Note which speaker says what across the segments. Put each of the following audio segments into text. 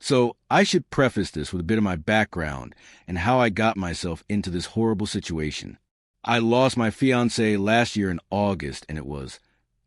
Speaker 1: So I should preface this with a bit of my background and how I got myself into this horrible situation. I lost my fiancée last year in August, and it was,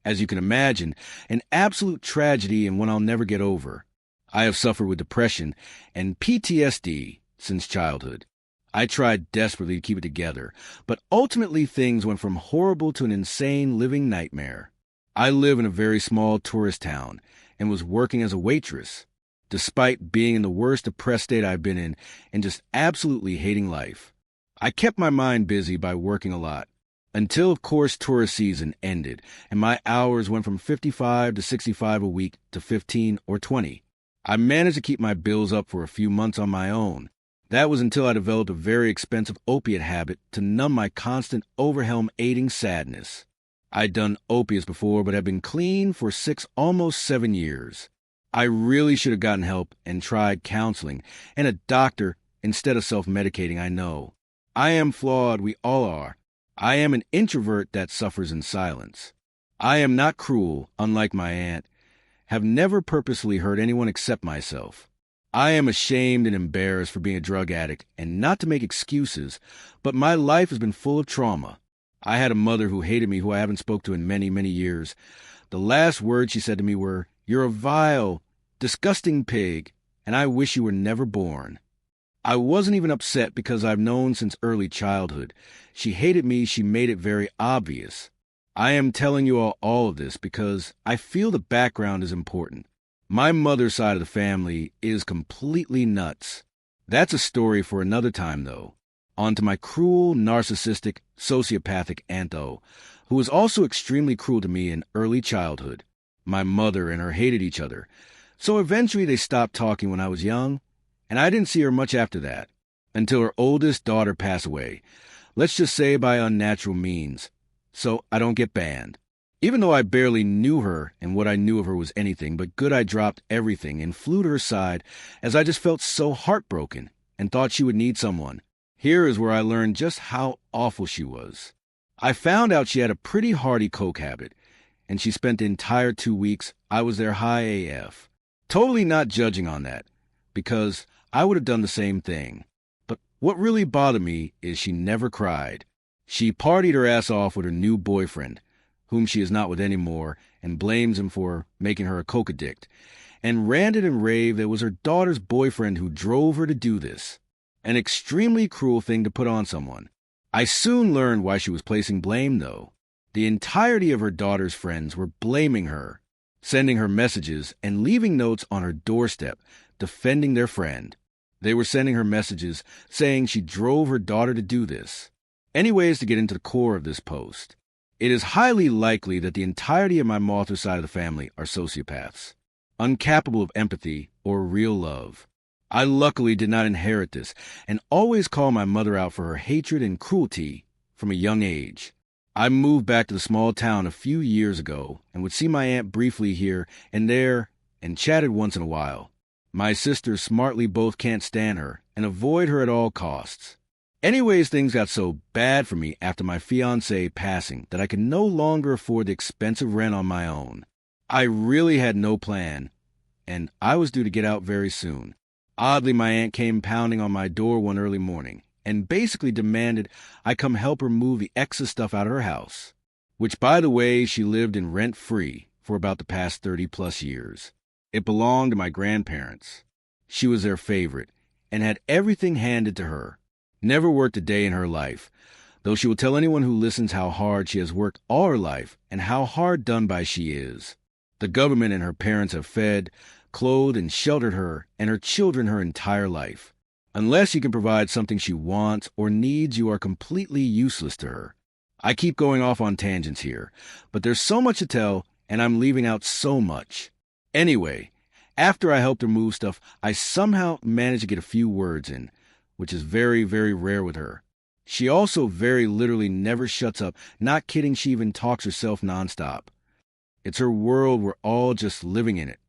Speaker 1: as you can imagine, an absolute tragedy and one I'll never get over. I have suffered with depression and PTSD since childhood. I tried desperately to keep it together, but ultimately things went from horrible to an insane living nightmare. I live in a very small tourist town and was working as a waitress, despite being in the worst depressed state I've been in and just absolutely hating life. I kept my mind busy by working a lot, until, of course, tourist season ended, and my hours went from 55 to 65 a week to 15 or 20. I managed to keep my bills up for a few months on my own. That was until I developed a very expensive opiate habit to numb my constant, overwhelming sadness. I'd done opiates before, but had been clean for 6, almost 7 years. I really should have gotten help and tried counseling and a doctor instead of self-medicating, I know. I am flawed, we all are. I am an introvert that suffers in silence. I am not cruel, unlike my aunt, have never purposely hurt anyone except myself. I am ashamed and embarrassed for being a drug addict, and not to make excuses, but my life has been full of trauma. I had a mother who hated me who I haven't spoke to in many, many years. The last words she said to me were, "You're a vile, disgusting pig, and I wish you were never born." I wasn't even upset because I've known since early childhood. She hated me, she made it very obvious. I am telling you all of this because I feel the background is important. My mother's side of the family is completely nuts. That's a story for another time, though. On to my cruel, narcissistic, sociopathic aunt, though, who was also extremely cruel to me in early childhood. My mother and her hated each other, so eventually they stopped talking when I was young, and I didn't see her much after that, until her oldest daughter passed away, let's just say by unnatural means, so I don't get banned. Even though I barely knew her and what I knew of her was anything but good, I dropped everything and flew to her side as I just felt so heartbroken and thought she would need someone. Here is where I learned just how awful she was. I found out she had a pretty hardy coke habit, and she spent the entire 2 weeks I was there high AF. Totally not judging on that, because I would have done the same thing. But what really bothered me is she never cried. She partied her ass off with her new boyfriend, whom she is not with anymore, and blames him for making her a coke addict, and ranted and raved that it was her daughter's boyfriend who drove her to do this. An extremely cruel thing to put on someone. I soon learned why she was placing blame, though. The entirety of her daughter's friends were blaming her, sending her messages and leaving notes on her doorstep, defending their friend. They were sending her messages saying she drove her daughter to do this. Anyways, to get into the core of this post, it is highly likely that the entirety of my mother's side of the family are sociopaths, incapable of empathy or real love. I luckily did not inherit this, and always call my mother out for her hatred and cruelty from a young age. I moved back to the small town a few years ago and would see my aunt briefly here and there and chatted once in a while. My sisters smartly both can't stand her and avoid her at all costs. Anyways, things got so bad for me after my fiancée passing that I could no longer afford the expensive rent on my own. I really had no plan, and I was due to get out very soon. Oddly, my aunt came pounding on my door one early morning and basically demanded I come help her move the excess stuff out of her house, which, by the way, she lived in rent-free for about the past 30-plus years. It belonged to my grandparents. She was their favorite and had everything handed to her. Never worked a day in her life, though she will tell anyone who listens how hard she has worked all her life and how hard done by she is. The government and her parents have fed, clothed, and sheltered her and her children her entire life. Unless you can provide something she wants or needs, you are completely useless to her. I keep going off on tangents here, but there's so much to tell, and I'm leaving out so much. Anyway, after I helped her move stuff, I somehow managed to get a few words in, which is very, very rare with her. She also very literally never shuts up. Not kidding, she even talks herself nonstop. It's her world, we're all just living in it.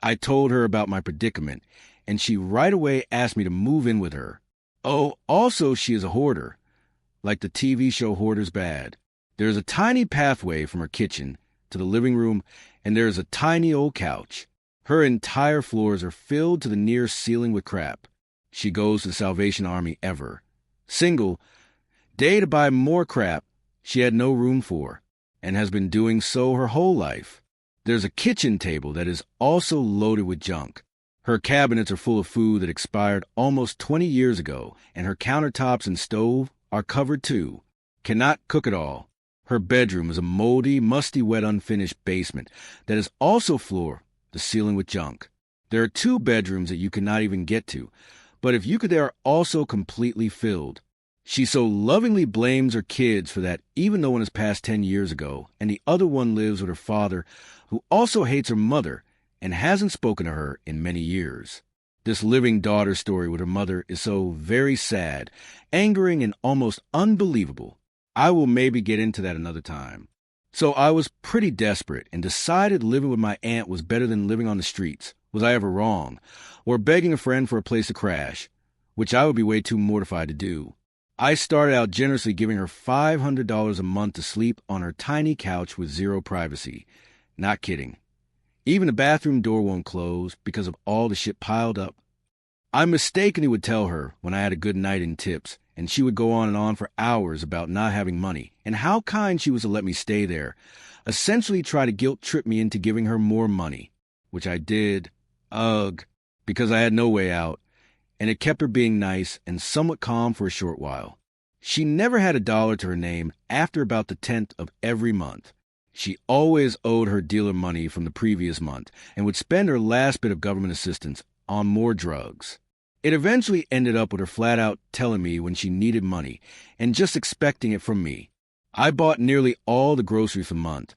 Speaker 1: I told her about my predicament, and she right away asked me to move in with her. Oh, also she is a hoarder, like the TV show Hoarder's Bad. There's a tiny pathway from her kitchen to the living room, and there's a tiny old couch. Her entire floors are filled to the near ceiling with crap. She goes to the Salvation Army ever. Single, day to buy more crap she had no room for, and has been doing so her whole life. There's a kitchen table that is also loaded with junk. Her cabinets are full of food that expired almost 20 years ago, and her countertops and stove are covered too. Cannot cook at all. Her bedroom is a moldy, musty, wet, unfinished basement that is also floored to the ceiling with junk. There are 2 bedrooms that you cannot even get to, but if you could, they are also completely filled. She so lovingly blames her kids for that, even though one is past 10 years ago, and the other one lives with her father, who also hates her mother and hasn't spoken to her in many years. This living daughter story with her mother is so very sad, angering, and almost unbelievable. I will maybe get into that another time. So I was pretty desperate and decided living with my aunt was better than living on the streets. Was I ever wrong? Or begging a friend for a place to crash, which I would be way too mortified to do. I started out generously giving her $500 a month to sleep on her tiny couch with zero privacy. Not kidding. Even the bathroom door won't close because of all the shit piled up. I mistakenly would tell her when I had a good night in tips, and she would go on and on for hours about not having money and how kind she was to let me stay there, essentially try to guilt-trip me into giving her more money, which I did, because I had no way out, and it kept her being nice and somewhat calm for a short while. She never had $1 to her name after about the 10th of every month. She always owed her dealer money from the previous month and would spend her last bit of government assistance on more drugs. It eventually ended up with her flat out telling me when she needed money and just expecting it from me. I bought nearly all the groceries for the month,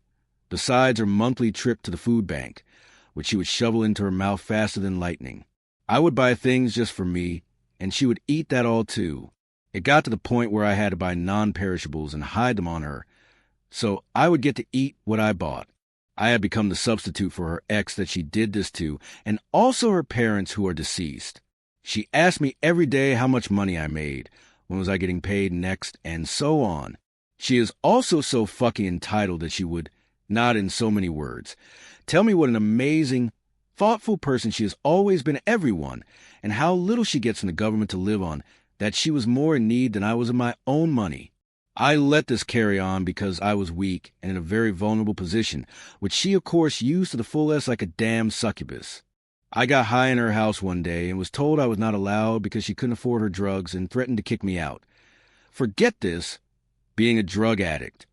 Speaker 1: besides her monthly trip to the food bank, which she would shovel into her mouth faster than lightning. I would buy things just for me, and she would eat that all too. It got to the point where I had to buy non-perishables and hide them on her, so I would get to eat what I bought. I had become the substitute for her ex that she did this to, and also her parents who are deceased. She asked me every day how much money I made, when was I getting paid next, and so on. She is also so fucking entitled that she would, not in so many words, tell me what an amazing, thoughtful person she has always been to everyone, and how little she gets from the government to live on, that she was more in need than I was of my own money. I let this carry on because I was weak and in a very vulnerable position, which she, of course, used to the fullest like a damn succubus. I got high in her house one day and was told I was not allowed because she couldn't afford her drugs and threatened to kick me out. Forget this, being a drug addict.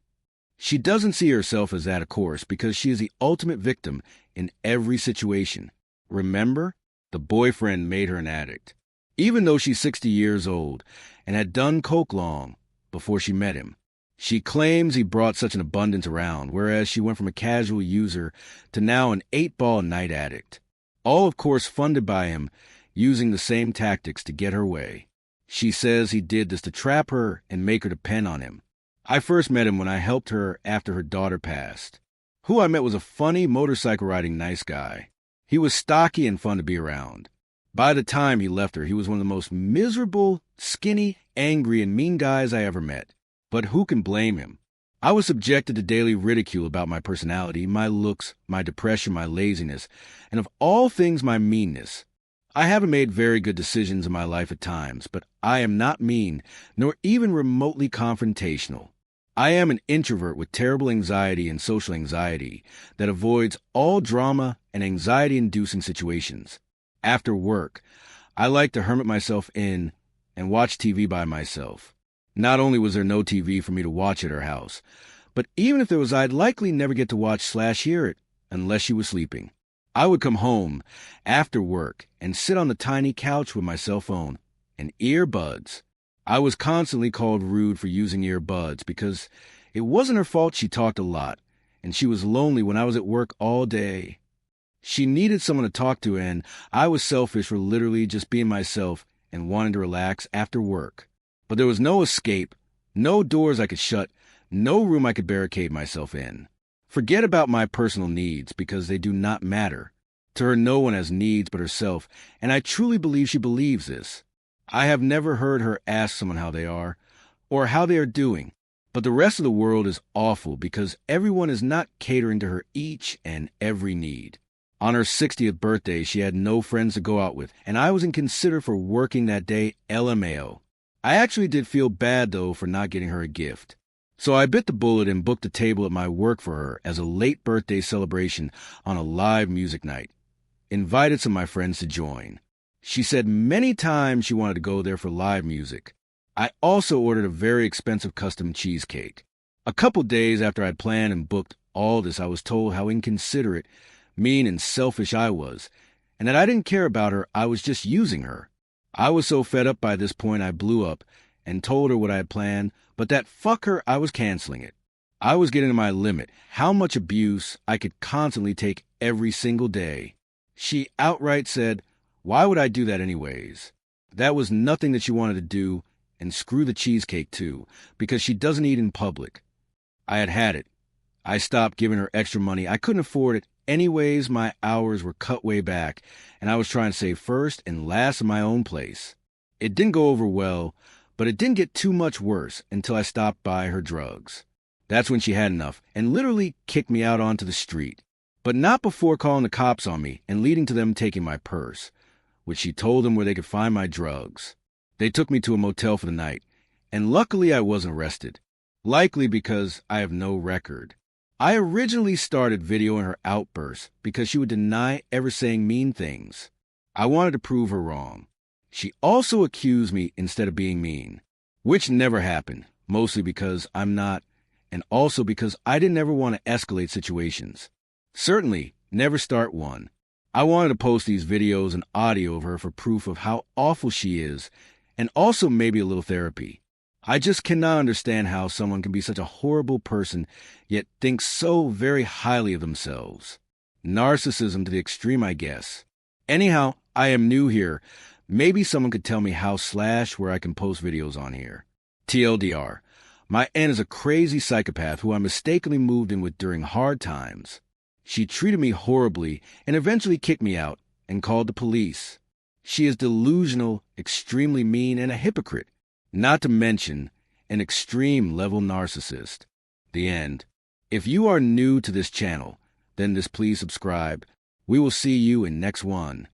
Speaker 1: She doesn't see herself as that, of course, because she is the ultimate victim in every situation. Remember? The boyfriend made her an addict. Even though she's 60 years old and had done coke long before she met him. She claims he brought such an abundance around, whereas she went from a casual user to now an 8-ball night addict. All, of course, funded by him, using the same tactics to get her way. She says he did this to trap her and make her depend on him. I first met him when I helped her after her daughter passed. Who I met was a funny, motorcycle-riding nice guy. He was stocky and fun to be around. By the time he left her, he was one of the most miserable, skinny, angry, and mean guys I ever met. But who can blame him? I was subjected to daily ridicule about my personality, my looks, my depression, my laziness, and of all things, my meanness. I haven't made very good decisions in my life at times, but I am not mean, nor even remotely confrontational. I am an introvert with terrible anxiety and social anxiety that avoids all drama and anxiety-inducing situations. After work, I like to hermit myself in and watch TV by myself. Not only was there no TV for me to watch at her house, but even if there was, I'd likely never get to watch/hear it unless she was sleeping. I would come home after work and sit on the tiny couch with my cell phone and earbuds. I was constantly called rude for using earbuds because it wasn't her fault she talked a lot, and she was lonely when I was at work all day. She needed someone to talk to, and I was selfish for literally just being myself and wanting to relax after work. But there was no escape, no doors I could shut, no room I could barricade myself in. Forget about my personal needs because they do not matter. To her, no one has needs but herself, and I truly believe she believes this. I have never heard her ask someone how they are or how they are doing, but the rest of the world is awful because everyone is not catering to her each and every need. On her 60th birthday, she had no friends to go out with, and I was considered for working that day LMAO. I actually did feel bad, though, for not getting her a gift. So I bit the bullet and booked a table at my work for her as a late birthday celebration on a live music night. Invited some of my friends to join. She said many times she wanted to go there for live music. I also ordered a very expensive custom cheesecake. A couple days after I'd planned and booked all this, I was told how inconsiderate, mean, and selfish I was, and that I didn't care about her, I was just using her. I was so fed up by this point I blew up and told her what I had planned, but that fuck her, I was canceling it. I was getting to my limit, how much abuse I could constantly take every single day. She outright said, "Why would I do that anyways?" That was nothing that she wanted to do, and screw the cheesecake too, because she doesn't eat in public. I had had it. I stopped giving her extra money. I couldn't afford it. Anyways, my hours were cut way back, and I was trying to save first and last in my own place. It didn't go over well, but it didn't get too much worse until I stopped by her drugs. That's when she had enough and literally kicked me out onto the street. But not before calling the cops on me and leading to them taking my purse, which she told them where they could find my drugs. They took me to a motel for the night, and luckily I wasn't arrested. Likely because I have no record. I originally started videoing her outbursts because she would deny ever saying mean things. I wanted to prove her wrong. She also accused me instead of being mean, which never happened, mostly because I'm not, and also because I didn't ever want to escalate situations. Certainly, never start one. I wanted to post these videos and audio of her for proof of how awful she is, and also maybe a little therapy. I just cannot understand how someone can be such a horrible person, yet think so very highly of themselves. Narcissism to the extreme, I guess. Anyhow, I am new here. Maybe someone could tell me where I can post videos on here. TLDR, my aunt is a crazy psychopath who I mistakenly moved in with during hard times. She treated me horribly and eventually kicked me out and called the police. She is delusional, extremely mean, and a hypocrite. Not to mention, an extreme-level narcissist. The end. If you are new to this channel, then please subscribe. We will see you in next one.